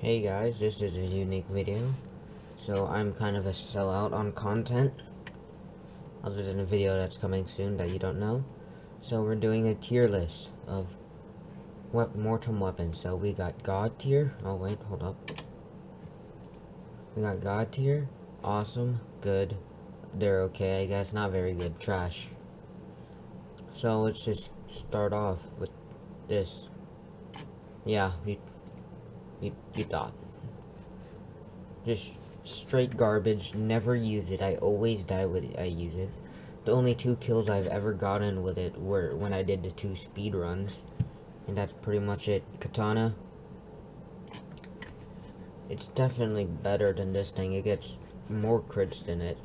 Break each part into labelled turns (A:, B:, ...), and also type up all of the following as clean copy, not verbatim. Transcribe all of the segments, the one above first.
A: Hey guys, this is a unique video. So I'm kind of a sellout on content, other than a video that's coming soon that you don't know. So we're doing a tier list of Mortem weapons. So we got God tier. Oh wait, hold up. We got God tier. Awesome. Good. They're okay, I guess. Not very good. Trash. So let's just start off with this. Yeah, you thought. Just straight garbage. Never use it. I always die with it. I use it. The only 2 kills I've ever gotten with it were when I did the 2 speed runs. And that's pretty much it. Katana. It's definitely better than this thing. It gets more crits than it.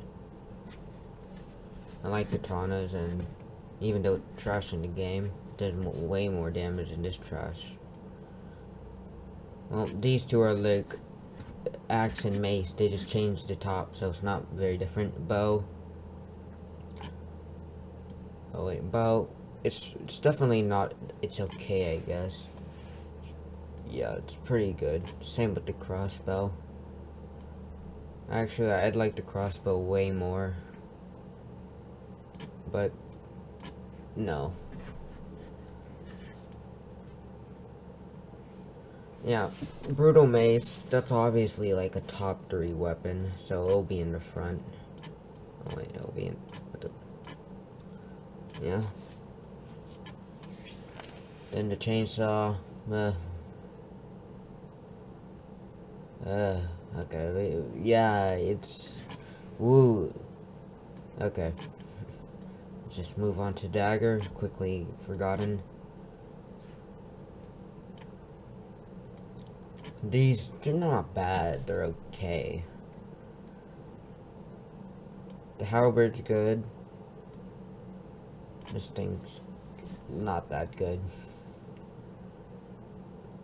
A: I like katanas, and even though it's trash in the game, it does way more damage than this trash. Well, these two are like axe and mace. They just changed the top, so it's not very different. Bow. Oh wait, bow. It's definitely not. It's okay, I guess. Yeah, it's pretty good. Same with the crossbow. Actually, I'd like the crossbow way more. But no. Yeah, brutal mace. That's obviously like a top 3 weapon, so it'll be in the front. Oh wait, it'll be in. Yeah. Then the chainsaw. Okay. Wait, yeah, it's. Woo. Okay. Let's just move on to Dagger. Quickly forgotten. These, they're not bad. They're okay. The Halberd's good. This thing's not that good.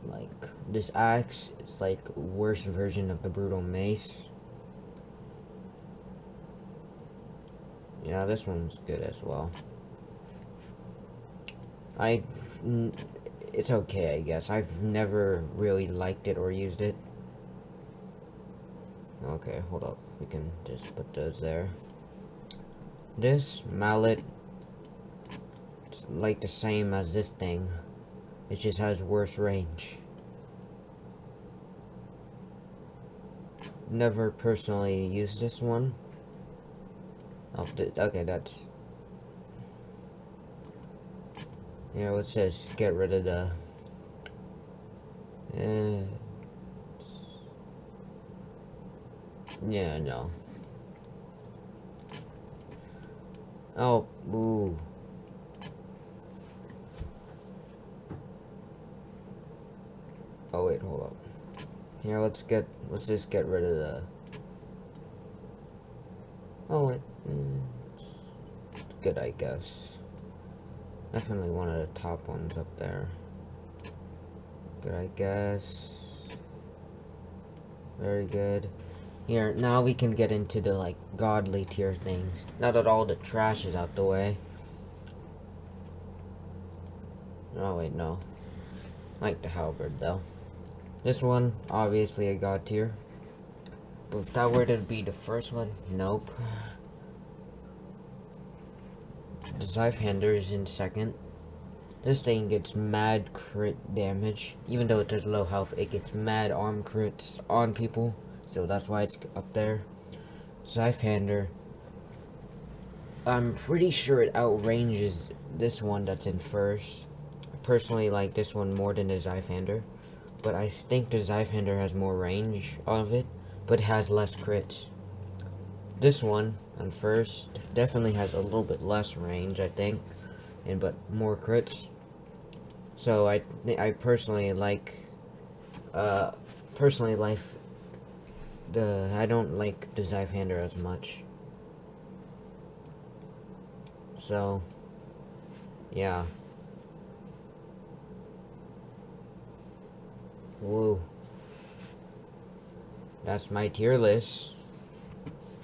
A: Like, this axe, it's like a worse version of the brutal mace. Yeah, this one's good as well. It's okay, I guess. I've never really liked it or used it. Okay, hold up. We can just put those there. This mallet, it's like the same as this thing. It just has worse range. Never personally used this one. Oh, okay, that's... Yeah, let's just get rid of the... Yeah, no. Oh, ooh. Oh, wait, hold up. Here, let's just get rid of the... Oh, it's good, I guess. Definitely one of the top ones up there. Good, I guess. Very good. Here, now we can get into the, like, godly tier things. Now that all the trash is out the way. Oh, wait, no. I like the Halberd, though. This one, obviously a god tier. But if that were to be the first one, nope. The Seif Hander is in second. This thing gets mad crit damage. Even though it does low health, it gets mad arm crits on people. So that's why it's up there. Seif Hander. I'm pretty sure it outranges this one that's in first. I personally like this one more than the Seif Hander. But I think the Seif Hander has more range of it, but it has less crits. This one, on first, definitely has a little bit less range, I think, but more crits. So I personally like, I don't like the Seif Hander as much. So, yeah. Woo. That's my tier list.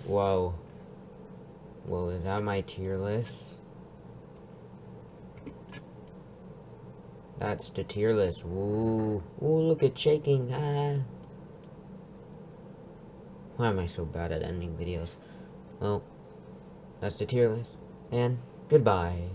A: Whoa. Whoa, is that my tier list? That's the tier list. Woo. Ooh, look at shaking. Ah. Why am I so bad at ending videos? Well, that's the tier list, and goodbye.